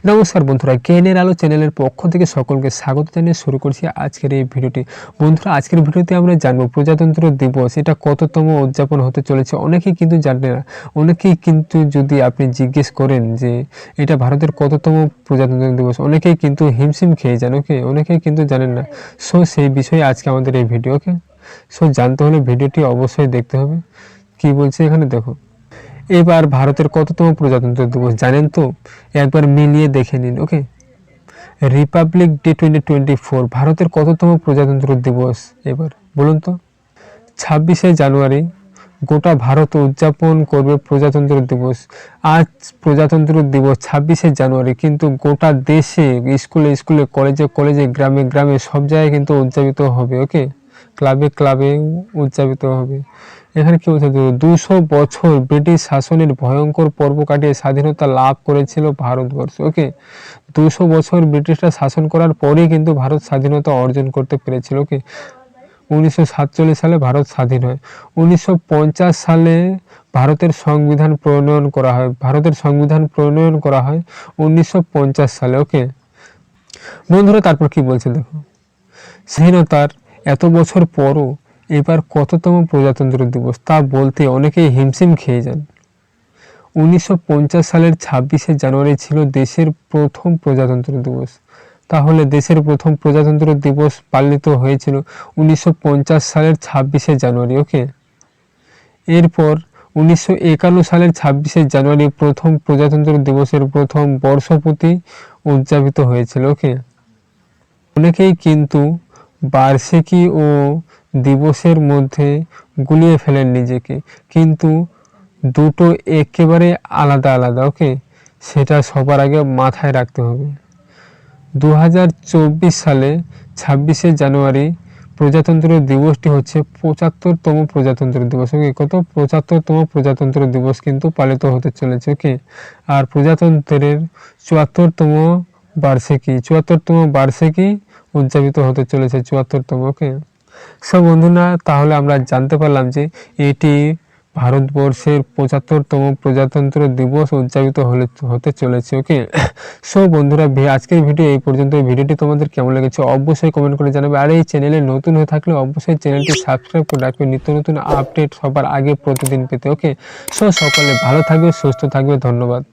নমস্কার বন্ধুরা, জ্ঞানের আলো চ্যানেলের পক্ষ থেকে সকলকে স্বাগত জানিয়ে শুরু করছি আজকের এই ভিডিওটি। বন্ধুরা, আজকের ভিডিওতে আমরা জানবো প্রজাতন্ত্র দিবস এটা কততম উদযাপন হতে চলেছে। অনেকেই কিন্তু জানে না। অনেকেই কিন্তু যদি আপনি জিজ্ঞেস করেন যে এটা ভারতের কততম প্রজাতন্ত্র দিবস, অনেকেই কিন্তু হিমশিম খেয়ে যান। ওকে, অনেকেই কিন্তু জানেন না। সো সেই বিষয়ে আজকে আমাদের এই ভিডিও। ওকে, সো জানতে হলে ভিডিওটি অবশ্যই দেখতে হবে। কি বলছে এখানে দেখো। এবার ভারতের কততম প্রজাতন্ত্র দিবস জানেন তো? একবার মিলিয়ে দেখে নিন। ওকে, রিপাবলিক ডে 2024 ভারতের কততম প্রজাতন্ত্র দিবস এবার বলুন তো? 26শে জানুয়ারি গোটা ভারত উদযাপন করবে প্রজাতন্ত্র দিবস। আজ প্রজাতন্ত্র দিবস 26শে জানুয়ারি, কিন্তু গোটা দেশে স্কুলে স্কুলে কলেজে কলেজে গ্রামে গ্রামে সব জায়গায় কিন্তু উদযাপিত হবে। ওকে, ক্লাবে ক্লাবে উদযাপিত হবে। এখানে কি বলছে, 200 বছর ব্রিটিশ শাসনের ভয়ঙ্কর পর্ব কাটিয়ে স্বাধীনতা লাভ করেছিল ভারতবর্ষ। ওকে, 200 বছর ব্রিটিশরা শাসন করার পরেই কিন্তু ভারত স্বাধীনতা অর্জন করতে পেরেছিল। ওকে, 1947 সালে ভারত স্বাধীন হয়। 1950 সালে ভারতের সংবিধান প্রণয়ন করা হয়। ভারতের সংবিধান প্রণয়ন করা হয় 1950 সালে। ওকে বন্ধুরা, তারপর কি বলছে দেখো। স্বাধীনতার এত বছর পরও এবার কততম প্রজাতন্ত্র দিবস তা বলতে অনেকেই হিমশিম খেয়ে যান। 1950 সালের 26শে জানুয়ারি ছিল দেশের প্রথম প্রজাতন্ত্র দিবস। তাহলে দেশের প্রথম প্রজাতন্ত্র দিবস পালিত হয়েছিল 1950 সালের 26শে জানুয়ারি। ওকে, এরপর 1951 সালের 26শে জানুয়ারি প্রথম প্রজাতন্ত্র দিবসের প্রথম বর্ষপূর্তি উদযাপিত হয়েছিল। ওকে, অনেকেই কিন্তু বার্ষিকী ও দিবসের মধ্যে গুলিয়ে ফেলেন নিজেকে, কিন্তু দুটো একেবারে আলাদা আলাদা। ওকে, সেটা সবার আগে মাথায় রাখতে হবে। 2024 সালে 26শে জানুয়ারি প্রজাতন্ত্র দিবসটি হচ্ছে 75তম প্রজাতন্ত্র দিবস। ওকে, কত? 75তম প্রজাতন্ত্র দিবস কিন্তু পালিত হতে চলেছে। ওকে, আর প্রজাতন্ত্রের 74তম বার্ষিকী উদযাপিত হতে চলেছে 74তম। ওকে, সব বন্ধুরা, তাহলে আমরা জানতে পারলাম যে এটি ভারতবর্ষের 75তম প্রজাতন্ত্র দিবস উদযাপিত হতে চলেছে। ওকে, সো বন্ধুরা, আজকের ভিডিও এই পর্যন্ত। ভিডিওটি তোমাদের কেমন লেগেছে অবশ্যই কমেন্ট করে জানাবে। আর এই চ্যানেলে নতুন হয়ে থাকলে অবশ্যই চ্যানেলটি সাবস্ক্রাইব করে রাখবে নিত্য নতুন আপডেট সবার আগে প্রতিদিন পেতে। ওকে, সো সকলে ভালো থাকবে, সুস্থ থাকবে। ধন্যবাদ।